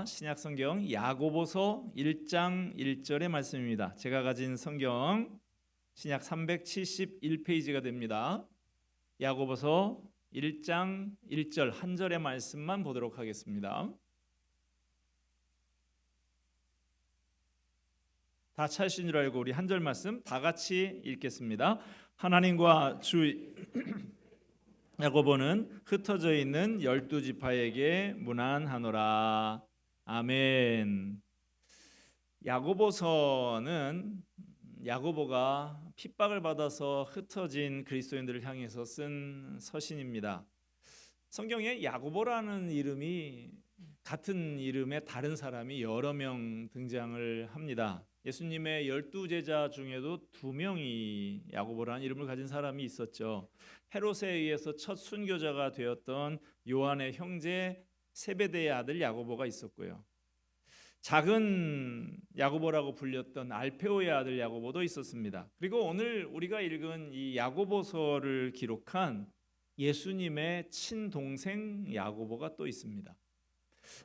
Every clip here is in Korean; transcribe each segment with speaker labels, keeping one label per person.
Speaker 1: 신약 성경 야고보서 1장 1절의 말씀입니다. 제가 가진 성경 신약 371페이지가 됩니다. 야고보서 1장 1절 한 절의 말씀만 보도록 하겠습니다. 다 찾으신 줄 알고 우리 한 절 말씀 다 같이 읽겠습니다. 하나님과 주 야고보는 흩어져 있는 12지파에게 문안하노라. 아멘. 야고보서는 야고보가 핍박을 받아서 흩어진 그리스도인들을 향해서 쓴 서신입니다. 성경에 야고보라는 이름이 같은 이름의 다른 사람이 여러 명 등장을 합니다. 예수님의 12제자 중에도 2명이 야고보라는 이름을 가진 사람이 있었죠. 헤롯에 의해서 첫 순교자가 되었던 요한의 형제 세베대의 아들 야고보가 있었고요. 작은 야고보라고 불렸던 알페오의 아들 야고보도 있었습니다. 그리고 오늘 우리가 읽은 이 야고보서를 기록한 예수님의 친동생 야고보가 또 있습니다.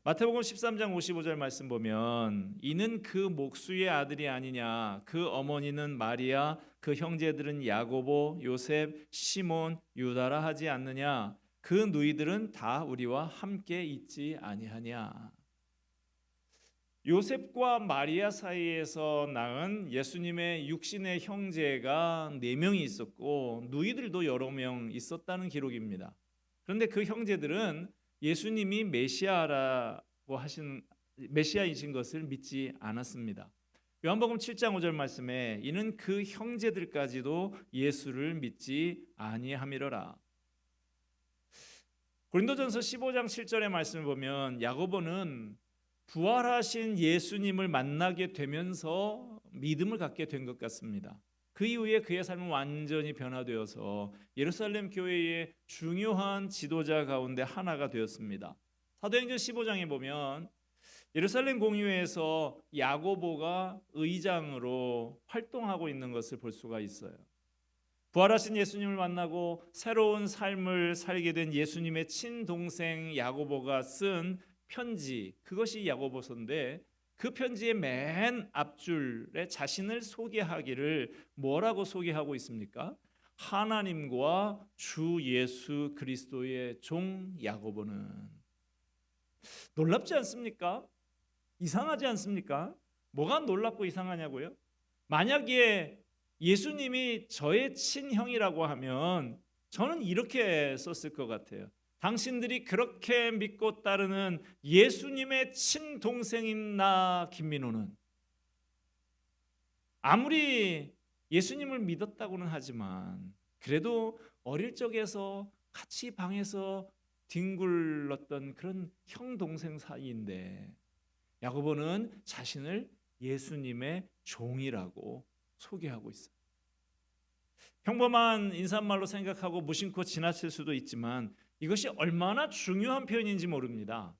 Speaker 1: 마태복음 13장 55절 말씀 보면 이는 그 목수의 아들이 아니냐, 그 어머니는 마리아, 그 형제들은 야고보, 요셉, 시몬, 유다라 하지 않느냐, 그 누이들은 다 우리와 함께 있지 아니하냐. 요셉과 마리아 사이에서 낳은 예수님의 육신의 형제가 4명이 있었고 누이들도 여러 명 있었다는 기록입니다. 그런데 그 형제들은 예수님이 메시아라고 하신 메시아이신 것을 믿지 않았습니다. 요한복음 7장 5절 말씀에 이는 그 형제들까지도 예수를 믿지 아니함이로라. 고린도전서 15장 7절의 말씀을 보면 야고보는 부활하신 예수님을 만나게 되면서 믿음을 갖게 된 것 같습니다. 그 이후에 그의 삶은 완전히 변화되어서 예루살렘 교회의 중요한 지도자 가운데 하나가 되었습니다. 사도행전 15장에 보면 예루살렘 공회에서 야고보가 의장으로 활동하고 있는 것을 볼 수가 있어요. 부활하신 예수님을 만나고 새로운 삶을 살게 된 예수님의 친동생 야고보가 쓴 편지, 그것이 야고보서인데 그 편지의 맨 앞줄에 자신을 소개하기를 뭐라고 소개하고 있습니까? 하나님과 주 예수 그리스도의 종 야고보는. 놀랍지 않습니까? 이상하지 않습니까? 뭐가 놀랍고 이상하냐고요? 만약에 예수님이 저의 친형이라고 하면 저는 이렇게 썼을 것 같아요. 당신들이 그렇게 믿고 따르는 예수님의 친동생인 나 김민호는 아무리 예수님을 믿었다고는 하지만 그래도 어릴 적에서 같이 방에서 뒹굴렀던 그런 형 동생 사이인데 야고보는 자신을 예수님의 종이라고 소개하고 있어요. 평범한 인사말로 생각하고 무심코 지나칠 수도 있지만 이것이 얼마나 중요한 표현인지 모릅니다.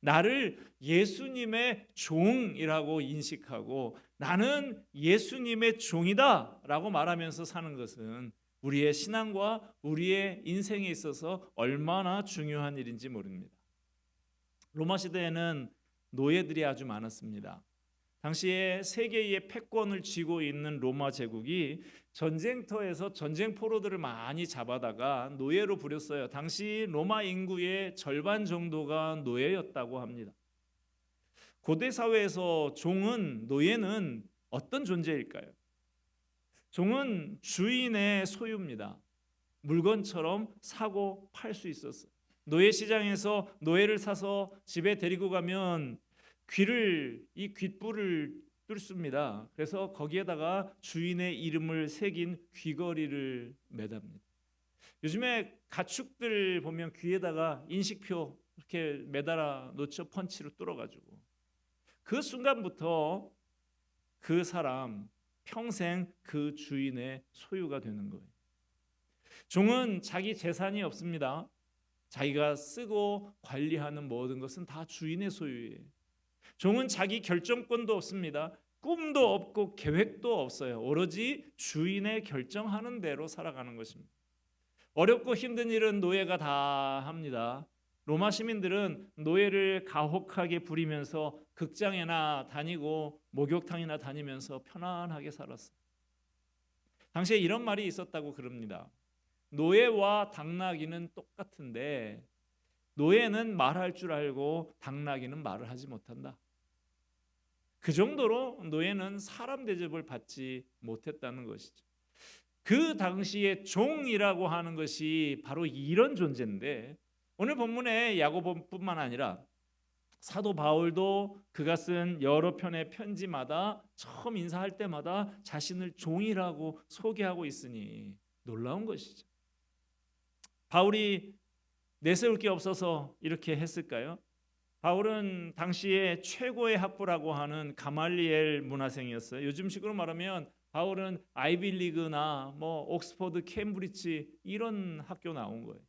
Speaker 1: 나를 예수님의 종이라고 인식하고 나는 예수님의 종이다 라고 말하면서 사는 것은 우리의 신앙과 우리의 인생에 있어서 얼마나 중요한 일인지 모릅니다. 로마 시대에는 노예들이 아주 많았습니다. 당시에 세계의 패권을 쥐고 있는 로마 제국이 전쟁터에서 전쟁 포로들을 많이 잡아다가 노예로 부렸어요. 당시 로마 인구의 절반 정도가 노예였다고 합니다. 고대 사회에서 노예는 어떤 존재일까요? 종은 주인의 소유입니다. 물건처럼 사고 팔 수 있었어요. 노예 시장에서 노예를 사서 집에 데리고 가면 이 귓불을 뚫습니다. 그래서 거기에다가 주인의 이름을 새긴 귀걸이를 매답니다. 요즘에 가축들 보면 귀에다가 인식표 이렇게 매달아 놓죠. 펀치로 뚫어가지고. 그 순간부터 그 사람 평생 그 주인의 소유가 되는 거예요. 종은 자기 재산이 없습니다. 자기가 쓰고 관리하는 모든 것은 다 주인의 소유예요. 종은 자기 결정권도 없습니다. 꿈도 없고 계획도 없어요. 오로지 주인의 결정하는 대로 살아가는 것입니다. 어렵고 힘든 일은 노예가 다 합니다. 로마 시민들은 노예를 가혹하게 부리면서 극장에나 다니고 목욕탕이나 다니면서 편안하게 살았어요. 당시에 이런 말이 있었다고 그럽니다. 노예와 당나귀는 똑같은데 노예는 말할 줄 알고 당나귀는 말을 하지 못한다. 그 정도로 노예는 사람 대접을 받지 못했다는 것이죠. 그 당시에 종이라고 하는 것이 바로 이런 존재인데, 오늘 본문의 야고보뿐만 아니라 사도 바울도 그가 쓴 여러 편의 편지마다 처음 인사할 때마다 자신을 종이라고 소개하고 있으니 놀라운 것이죠. 바울이 내세울 게 없어서 이렇게 했을까요? 바울은 당시에 최고의 학부라고 하는 가말리엘 문화생이었어요. 요즘식으로 말하면 바울은 아이비리그나 옥스퍼드, 캠브리지 이런 학교 나온 거예요.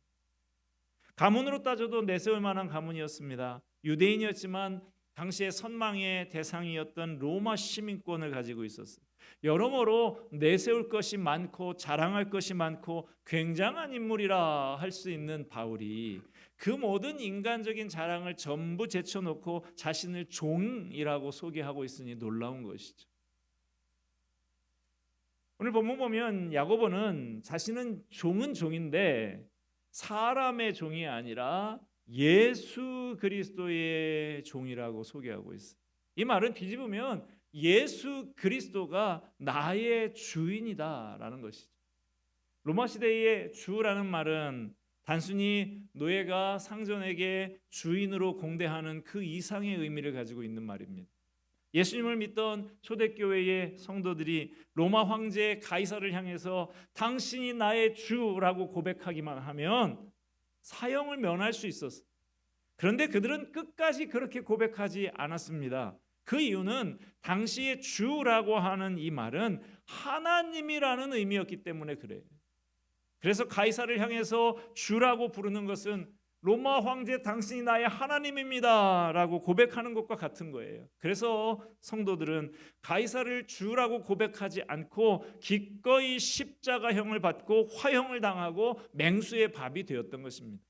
Speaker 1: 가문으로 따져도 내세울 만한 가문이었습니다. 유대인이었지만 당시에 선망의 대상이었던 로마 시민권을 가지고 있었어요. 여러모로 내세울 것이 많고 자랑할 것이 많고 굉장한 인물이라 할 수 있는 바울이 그 모든 인간적인 자랑을 전부 제쳐놓고 자신을 종이라고 소개하고 있으니 놀라운 것이죠. 오늘 본문 보면 야고보는 자신은 종은 종인데 사람의 종이 아니라 예수 그리스도의 종이라고 소개하고 있어요. 이 말은 뒤집으면 예수 그리스도가 나의 주인이다라는 것이죠. 로마 시대의 주라는 말은 단순히 노예가 상전에게 주인으로 공대하는 그 이상의 의미를 가지고 있는 말입니다. 예수님을 믿던 초대교회의 성도들이 로마 황제 가이사를 향해서 당신이 나의 주라고 고백하기만 하면 사형을 면할 수 있었어요. 그런데 그들은 끝까지 그렇게 고백하지 않았습니다. 그 이유는 당시의 주라고 하는 이 말은 하나님이라는 의미였기 때문에 그래요. 그래서 가이사를 향해서 주라고 부르는 것은 로마 황제 당신이 나의 하나님입니다 라고 고백하는 것과 같은 거예요. 그래서 성도들은 가이사를 주라고 고백하지 않고 기꺼이 십자가형을 받고 화형을 당하고 맹수의 밥이 되었던 것입니다.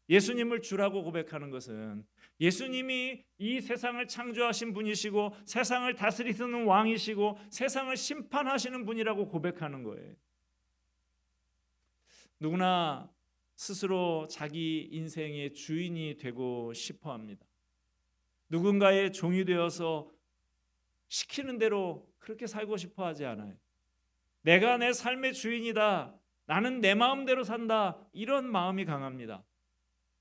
Speaker 1: 예수님을 주라고 고백하는 것은 예수님이 이 세상을 창조하신 분이시고 세상을 다스리시는 왕이시고 세상을 심판하시는 분이라고 고백하는 거예요. 누구나 스스로 자기 인생의 주인이 되고 싶어 합니다. 누군가의 종이 되어서 시키는 대로 그렇게 살고 싶어 하지 않아요. 내가 내 삶의 주인이다. 나는 내 마음대로 산다. 이런 마음이 강합니다.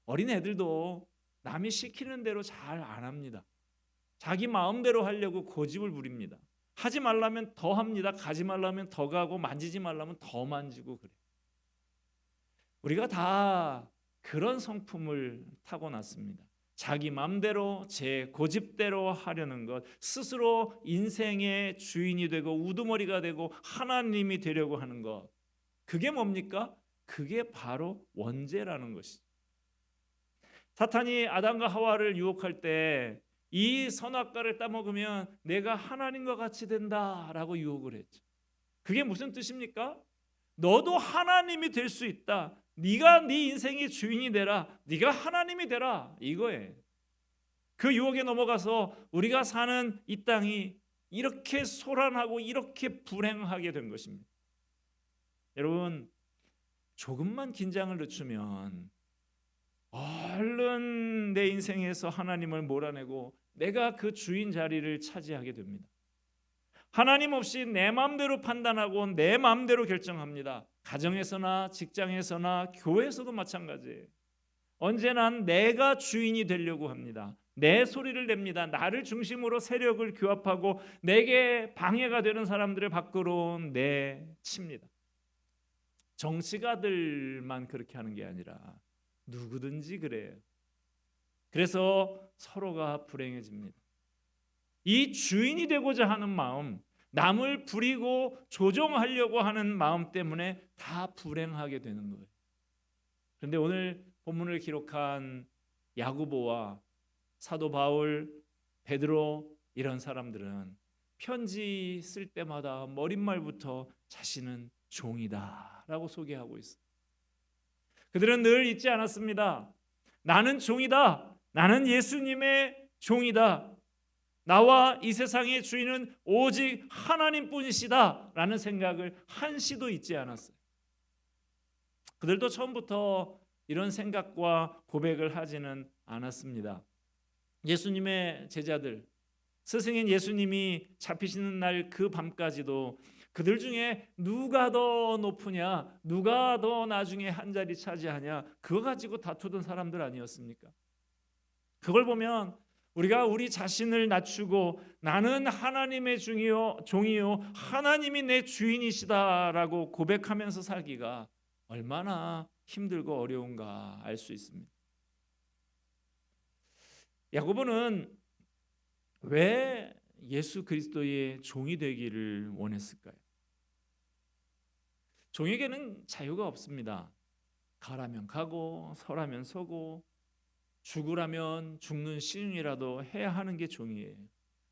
Speaker 1: 어린 애들도 남이 시키는 대로 잘 안 합니다. 자기 마음대로 하려고 고집을 부립니다. 하지 말라면 더 합니다. 가지 말라면 더 가고 만지지 말라면 더 만지고 그래요. 우리가 다 그런 성품을 타고났습니다. 자기 마음대로 제 고집대로 하려는 것, 스스로 인생의 주인이 되고 우두머리가 되고 하나님이 되려고 하는 것, 그게 뭡니까? 그게 바로 원죄라는 것이죠. 사탄이 아담과 하와를 유혹할 때 이 선악과를 따먹으면 내가 하나님과 같이 된다라고 유혹을 했죠. 그게 무슨 뜻입니까? 너도 하나님이 될 수 있다. 네가 네 인생의 주인이 되라. 네가 하나님이 되라. 이거예요. 그 유혹에 넘어가서 우리가 사는 이 땅이 이렇게 소란하고 이렇게 불행하게 된 것입니다. 여러분, 조금만 긴장을 늦추면 얼른 내 인생에서 하나님을 몰아내고 내가 그 주인 자리를 차지하게 됩니다. 하나님 없이 내 마음대로 판단하고 내 마음대로 결정합니다. 가정에서나 직장에서나 교회에서도 마찬가지예요. 언제나 내가 주인이 되려고 합니다. 내 소리를 냅니다. 나를 중심으로 세력을 규합하고 내게 방해가 되는 사람들을 밖으로 내칩니다. 정치가들만 그렇게 하는 게 아니라 누구든지 그래요. 그래서 서로가 불행해집니다. 이 주인이 되고자 하는 마음, 남을 부리고 조종하려고 하는 마음 때문에 다 불행하게 되는 거예요. 그런데 오늘 본문을 기록한 야고보와 사도 바울, 베드로 이런 사람들은 편지 쓸 때마다 머릿말부터 자신은 종이다라고 소개하고 있어요. 그들은 늘 잊지 않았습니다. 나는 종이다. 나는 예수님의 종이다. 나와 이 세상의 주인은 오직 하나님뿐이시다 라는 생각을 한시도 잊지 않았어요. 그들도 처음부터 이런 생각과 고백을 하지는 않았습니다. 예수님의 제자들, 스승인 예수님이 잡히시는 날 그 밤까지도 그들 중에 누가 더 높으냐, 누가 더 나중에 한 자리 차지하냐, 그거 가지고 다투던 사람들 아니었습니까? 그걸 보면 우리가 우리 자신을 낮추고 나는 하나님의 종이요 하나님이 내 주인이시다라고 고백하면서 살기가 얼마나 힘들고 어려운가 알 수 있습니다. 야고보는 왜 예수 그리스도의 종이 되기를 원했을까요? 종에게는 자유가 없습니다. 가라면 가고 서라면 서고 죽으라면 죽는 시중이라도 해야 하는 게 종이에요.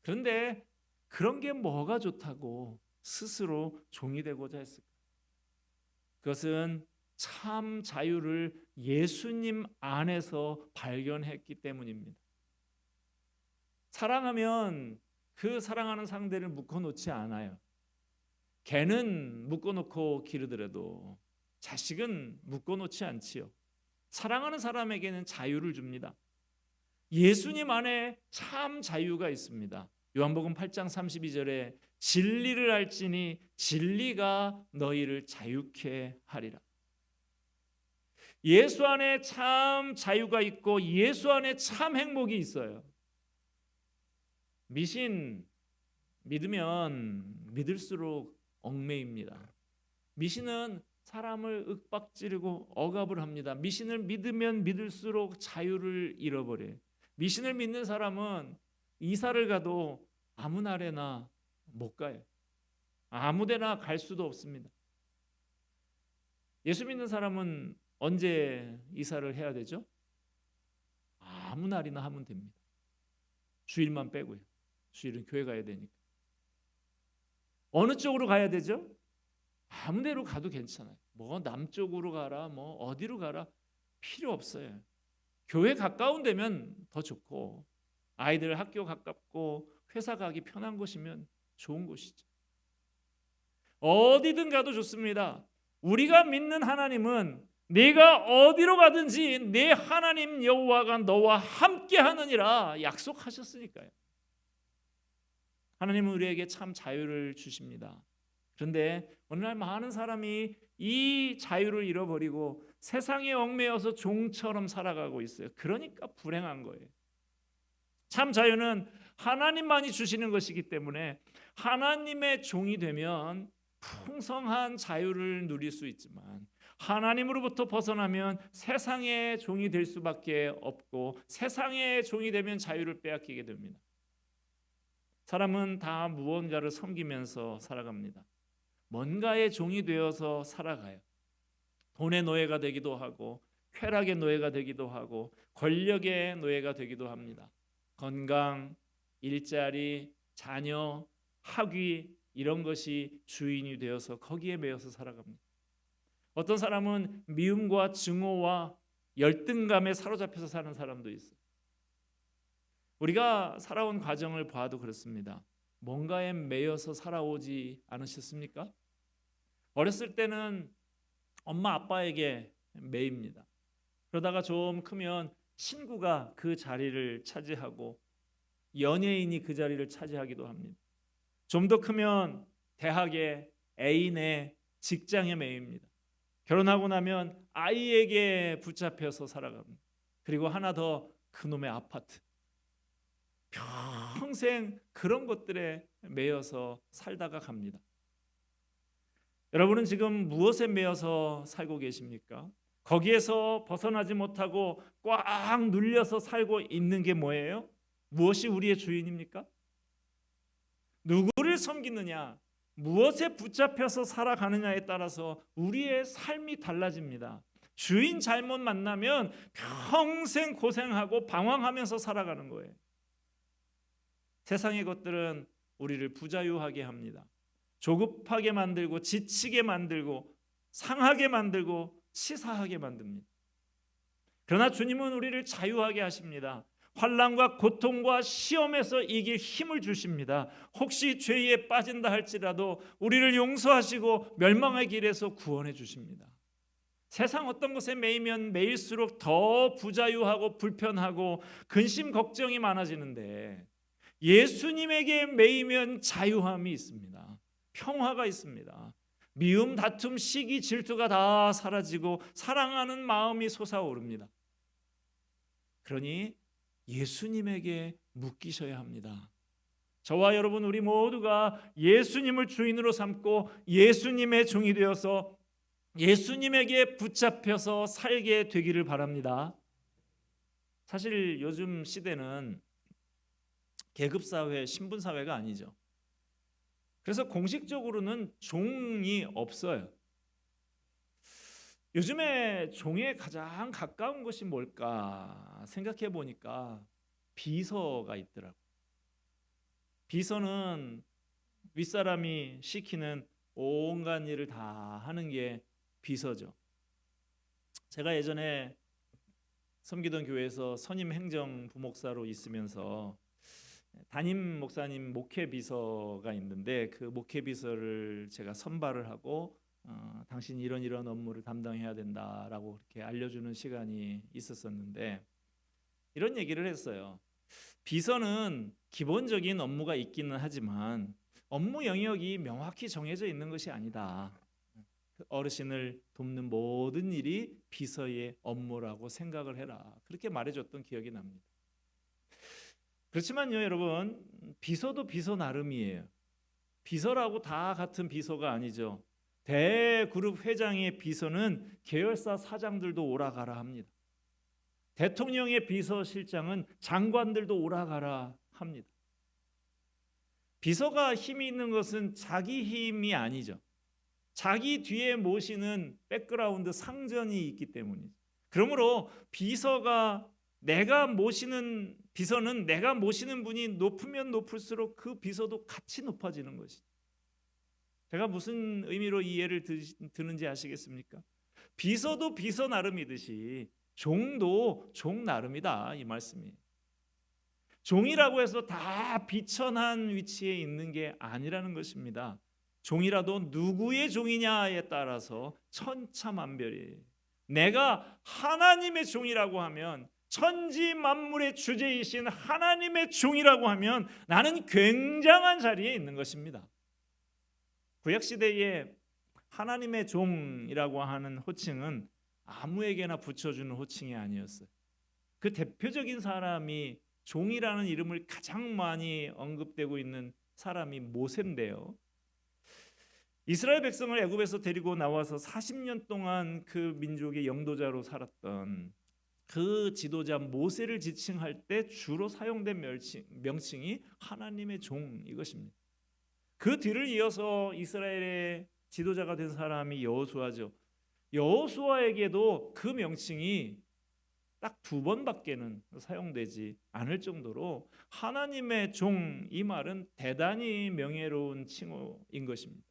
Speaker 1: 그런데 그런 게 뭐가 좋다고 스스로 종이 되고자 했을까? 그것은 참 자유를 예수님 안에서 발견했기 때문입니다. 사랑하면 그 사랑하는 상대를 묶어놓지 않아요. 개는 묶어놓고 기르더라도 자식은 묶어놓지 않지요. 사랑하는 사람에게는 자유를 줍니다. 예수님 안에 참 자유가 있습니다. 요한복음 8장 32절에 진리를 알지니 진리가 너희를 자유케 하리라. 예수 안에 참 자유가 있고 예수 안에 참 행복이 있어요. 미신 믿으면 믿을수록 얽매입니다. 미신은 사람을 윽박지르고 억압을 합니다. 미신을 믿으면 믿을수록 자유를 잃어버려요. 미신을 믿는 사람은 이사를 가도 아무 날에나 못 가요. 아무 데나 갈 수도 없습니다. 예수 믿는 사람은 언제 이사를 해야 되죠? 아무 날이나 하면 됩니다. 주일만 빼고요. 주일은 교회 가야 되니까. 어느 쪽으로 가야 되죠? 아무 데로 가도 괜찮아요. 뭐 남쪽으로 가라, 뭐 어디로 가라 필요 없어요. 교회 가까운 데면 더 좋고 아이들 학교 가깝고 회사 가기 편한 곳이면 좋은 곳이죠. 어디든 가도 좋습니다. 우리가 믿는 하나님은 네가 어디로 가든지 내 하나님 여호와가 너와 함께 하느니라 약속하셨으니까요. 하나님은 우리에게 참 자유를 주십니다. 그런데 오늘날 많은 사람이 이 자유를 잃어버리고 세상에 얽매여서 종처럼 살아가고 있어요. 그러니까 불행한 거예요. 참 자유는 하나님만이 주시는 것이기 때문에 하나님의 종이 되면 풍성한 자유를 누릴 수 있지만 하나님으로부터 벗어나면 세상의 종이 될 수밖에 없고 세상의 종이 되면 자유를 빼앗기게 됩니다. 사람은 다 무언가를 섬기면서 살아갑니다. 뭔가의 종이 되어서 살아가요. 돈의 노예가 되기도 하고 쾌락의 노예가 되기도 하고 권력의 노예가 되기도 합니다. 건강, 일자리, 자녀, 학위 이런 것이 주인이 되어서 거기에 매여서 살아갑니다. 어떤 사람은 미움과 증오와 열등감에 사로잡혀서 사는 사람도 있어요. 우리가 살아온 과정을 봐도 그렇습니다. 뭔가에 매여서 살아오지 않으셨습니까? 어렸을 때는 엄마 아빠에게 매입니다. 그러다가 좀 크면 친구가 그 자리를 차지하고 연예인이 그 자리를 차지하기도 합니다. 좀 더 크면 대학의 애인의 직장에 매입니다. 결혼하고 나면 아이에게 붙잡혀서 살아갑니다. 그리고 하나 더 그놈의 아파트. 평생 그런 것들에 매여서 살다가 갑니다. 여러분은 지금 무엇에 매여서 살고 계십니까? 거기에서 벗어나지 못하고 꽉 눌려서 살고 있는 게 뭐예요? 무엇이 우리의 주인입니까? 누구를 섬기느냐, 무엇에 붙잡혀서 살아가느냐에 따라서 우리의 삶이 달라집니다. 주인 잘못 만나면 평생 고생하고 방황하면서 살아가는 거예요. 세상의 것들은 우리를 부자유하게 합니다. 조급하게 만들고 지치게 만들고 상하게 만들고 치사하게 만듭니다. 그러나 주님은 우리를 자유하게 하십니다. 환난과 고통과 시험에서 이길 힘을 주십니다. 혹시 죄에 빠진다 할지라도 우리를 용서하시고 멸망의 길에서 구원해 주십니다. 세상 어떤 것에 매이면 매일수록 더 부자유하고 불편하고 근심 걱정이 많아지는데 예수님에게 매이면 자유함이 있습니다. 평화가 있습니다. 미움, 다툼, 시기, 질투가 다 사라지고 사랑하는 마음이 솟아오릅니다. 그러니 예수님에게 묶이셔야 합니다. 저와 여러분 우리 모두가 예수님을 주인으로 삼고 예수님의 종이 되어서 예수님에게 붙잡혀서 살게 되기를 바랍니다. 사실 요즘 시대는 계급사회, 신분사회가 아니죠. 그래서 공식적으로는 종이 없어요. 요즘에 종에 가장 가까운 것이 뭘까 생각해 보니까 비서가 있더라고요. 비서는 윗사람이 시키는 온갖 일을 다 하는 게 비서죠. 제가 예전에 섬기던 교회에서 선임 행정 부목사로 있으면서 담임 목사님 목회 비서가 있는데 그 목회 비서를 제가 선발을 하고 당신 이런 업무를 담당해야 된다라고 그렇게 알려주는 시간이 있었었는데 이런 얘기를 했어요. 비서는 기본적인 업무가 있기는 하지만 업무 영역이 명확히 정해져 있는 것이 아니다. 어르신을 돕는 모든 일이 비서의 업무라고 생각을 해라. 그렇게 말해줬던 기억이 납니다. 그렇지만요, 여러분, 비서도 비서 나름이에요. 비서라고 다 같은 비서가 아니죠. 대그룹 회장의 비서는 계열사 사장들도 오라가라 합니다. 대통령의 비서실장은 장관들도 오라가라 합니다. 비서가 힘이 있는 것은 자기 힘이 아니죠. 자기 뒤에 모시는 백그라운드 상전이 있기 때문이죠. 그러므로 비서는 내가 모시는 분이 높으면 높을수록 그 비서도 같이 높아지는 것이죠. 제가 무슨 의미로 이 예를 드는지 아시겠습니까? 비서도 비서 나름이듯이 종도 종 나름이다 이 말씀이에요. 종이라고 해서 다 비천한 위치에 있는 게 아니라는 것입니다. 종이라도 누구의 종이냐에 따라서 천차만별이에요. 내가 하나님의 종이라고 하면, 천지 만물의 주제이신 하나님의 종이라고 하면 나는 굉장한 자리에 있는 것입니다. 구약시대에 하나님의 종이라고 하는 호칭은 아무에게나 붙여주는 호칭이 아니었어요. 그 대표적인 사람이 종이라는 이름을 가장 많이 언급되고 있는 사람이 모세인데요. 이스라엘 백성을 애굽에서 데리고 나와서 40년 동안 그 민족의 영도자로 살았던 그 지도자 모세를 지칭할 때 주로 사용된 명칭이 하나님의 종 이것입니다. 그 뒤를 이어서 이스라엘의 지도자가 된 사람이 여호수아죠. 여호수아에게도 그 명칭이 딱 2번밖에는 사용되지 않을 정도로 하나님의 종 이 말은 대단히 명예로운 칭호인 것입니다.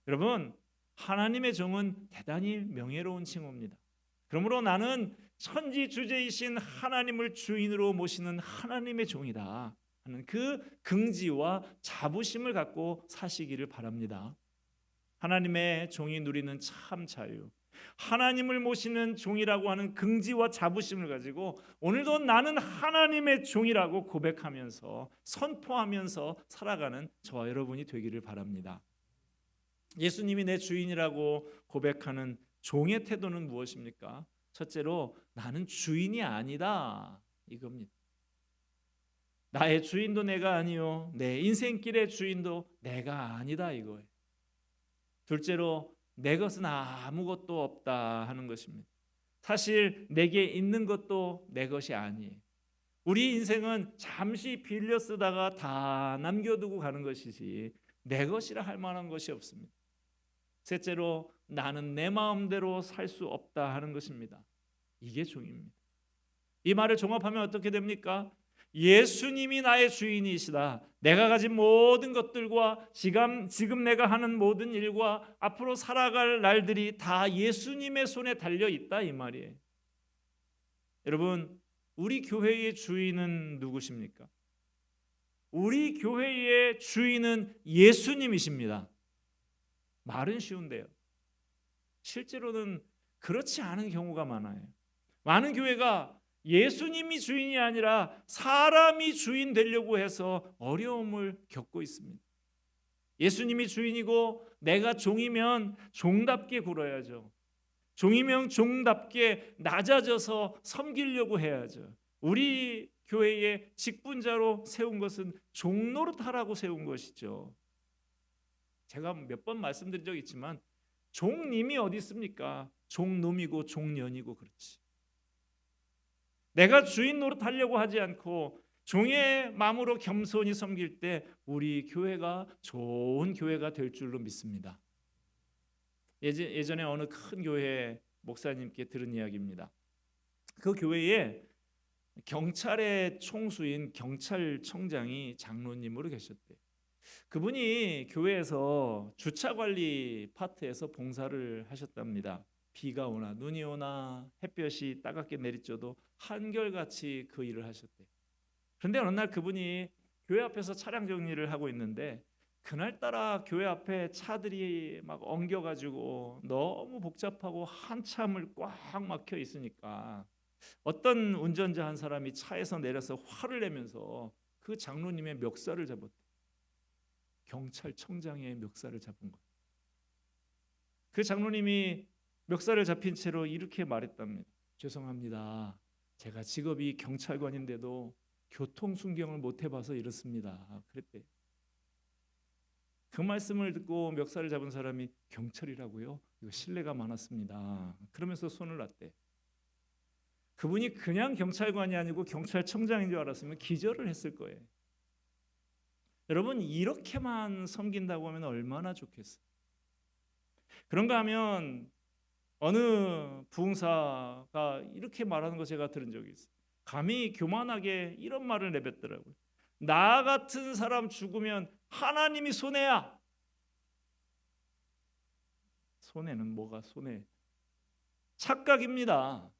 Speaker 1: 여러분, 하나님의 종은 대단히 명예로운 칭호입니다. 그러므로 나는 천지주제이신 하나님을 주인으로 모시는 하나님의 종이다 하는 그 긍지와 자부심을 갖고 사시기를 바랍니다. 하나님의 종이 누리는 참 자유, 하나님을 모시는 종이라고 하는 긍지와 자부심을 가지고 오늘도 나는 하나님의 종이라고 고백하면서 선포하면서 살아가는 저와 여러분이 되기를 바랍니다. 예수님이 내 주인이라고 고백하는 종의 태도는 무엇입니까? 첫째로 나는 주인이 아니다 이겁니다. 나의 주인도 내가 아니요 내 인생길의 주인도 내가 아니다 이거예요. 둘째로 내 것은 아무것도 없다 하는 것입니다. 사실 내게 있는 것도 내 것이 아니에요. 우리 인생은 잠시 빌려 쓰다가 다 남겨두고 가는 것이지 내 것이라 할 만한 것이 없습니다. 셋째로 나는 내 마음대로 살 수 없다 하는 것입니다. 이게 종입니다. 이 말을 종합하면 어떻게 됩니까? 예수님이 나의 주인이시다. 내가 가진 모든 것들과 지금 내가 하는 모든 일과 앞으로 살아갈 날들이 다 예수님의 손에 달려 있다 이 말이에요. 여러분, 우리 교회의 주인은 누구십니까? 우리 교회의 주인은 예수님이십니다. 말은 쉬운데요, 실제로는 그렇지 않은 경우가 많아요. 많은 교회가 예수님이 주인이 아니라 사람이 주인 되려고 해서 어려움을 겪고 있습니다. 예수님이 주인이고 내가 종이면 종답게 굴어야죠. 종이면 종답게 낮아져서 섬기려고 해야죠. 우리 교회의 직분자로 세운 것은 종노릇하라고 세운 것이죠. 제가 몇 번 말씀드린 적 있지만 종님이 어디 있습니까? 종놈이고 종년이고 그렇지. 내가 주인 노릇하려고 하지 않고 종의 마음으로 겸손히 섬길 때 우리 교회가 좋은 교회가 될 줄로 믿습니다. 예전에 어느 큰 교회 목사님께 들은 이야기입니다. 그 교회에 경찰의 총수인 경찰청장이 장로님으로 계셨대요. 그분이 교회에서 주차관리 파트에서 봉사를 하셨답니다. 비가 오나 눈이 오나 햇볕이 따갑게 내리쬐도 한결같이 그 일을 하셨대요. 그런데 어느 날 그분이 교회 앞에서 차량 정리를 하고 있는데 그날따라 교회 앞에 차들이 막 엉겨가지고 너무 복잡하고 한참을 꽉 막혀 있으니까 어떤 운전자 한 사람이 차에서 내려서 화를 내면서 그 장로님의 멱살을 잡았대요. 경찰청장의 멱살을 잡은 거예요. 그 장로님이 멱살을 잡힌 채로 이렇게 말했답니다. 죄송합니다. 제가 직업이 경찰관인데도 교통순경을 못 해봐서 이렇습니다. 그랬대요. 그 말씀을 듣고 멱살을 잡은 사람이 경찰이라고요? 이거 신뢰가 많았습니다. 그러면서 손을 놨대. 그분이 그냥 경찰관이 아니고 경찰청장인 줄 알았으면 기절을 했을 거예요. 여러분, 이렇게만 섬긴다고 하면 얼마나 좋겠어요. 그런가 하면 어느 부흥사가 이렇게 말하는 거 제가 들은 적이 있어요. 감히 교만하게 이런 말을 내뱉더라고요. 나 같은 사람 죽으면 하나님이 손해야. 손해는 뭐가 손해? 착각입니다.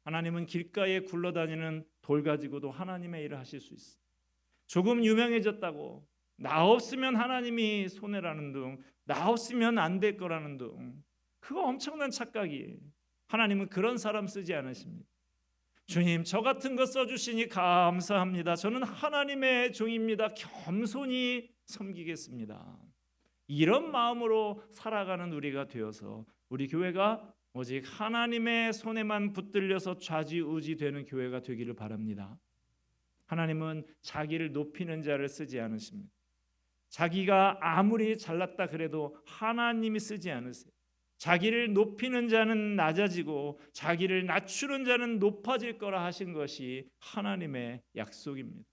Speaker 1: 하나님은 길가에 굴러다니는 돌 가지고도 하나님의 일을 하실 수 있어. 조금 유명해졌다고 나 없으면 하나님이 손해라는 둥, 나 없으면 안 될 거라는 둥, 그거 엄청난 착각이에요. 하나님은 그런 사람 쓰지 않으십니다. 주님, 저 같은 거 써주시니 감사합니다. 저는 하나님의 종입니다. 겸손히 섬기겠습니다. 이런 마음으로 살아가는 우리가 되어서 우리 교회가 오직 하나님의 손에만 붙들려서 좌지우지 되는 교회가 되기를 바랍니다. 하나님은 자기를 높이는 자를 쓰지 않으십니다. 자기가 아무리 잘났다 그래도 하나님이 쓰지 않으세요. 자기를 높이는 자는 낮아지고 자기를 낮추는 자는 높아질 거라 하신 것이 하나님의 약속입니다.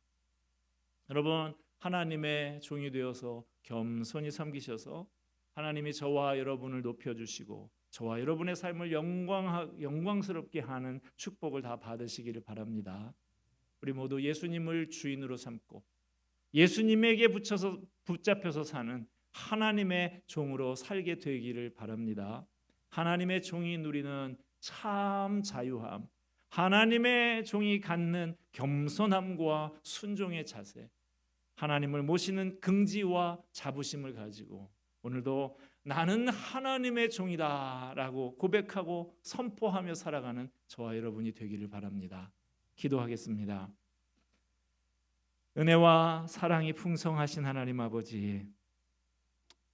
Speaker 1: 여러분, 하나님의 종이 되어서 겸손히 섬기셔서 하나님이 저와 여러분을 높여주시고 저와 여러분의 삶을 영광스럽게 하는 축복을 다 받으시기를 바랍니다. 우리 모두 예수님을 주인으로 삼고 예수님에게 붙잡혀서 사는 하나님의 종으로 살게 되기를 바랍니다. 하나님의 종이 누리는 참 자유함, 하나님의 종이 갖는 겸손함과 순종의 자세, 하나님을 모시는 긍지와 자부심을 가지고 오늘도 나는 하나님의 종이다 라고 고백하고 선포하며 살아가는 저와 여러분이 되기를 바랍니다. 기도하겠습니다. 은혜와 사랑이 풍성하신 하나님 아버지,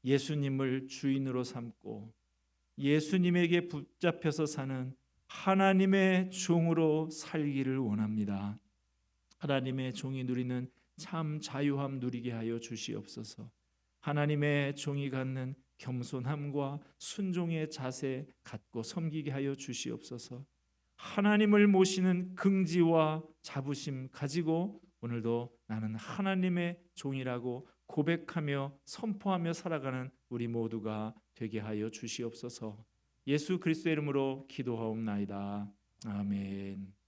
Speaker 1: 예수님을 주인으로 삼고 예수님에게 붙잡혀서 사는 하나님의 종으로 살기를 원합니다. 하나님의 종이 누리는 참 자유함 누리게 하여 주시옵소서. 하나님의 종이 갖는 겸손함과 순종의 자세 갖고 섬기게 하여 주시옵소서. 하나님을 모시는 긍지와 자부심 가지고 오늘도 나는 하나님의 종이라고 고백하며 선포하며 살아가는 우리 모두가 되게 하여 주시옵소서. 예수 그리스도의 이름으로 기도하옵나이다. 아멘.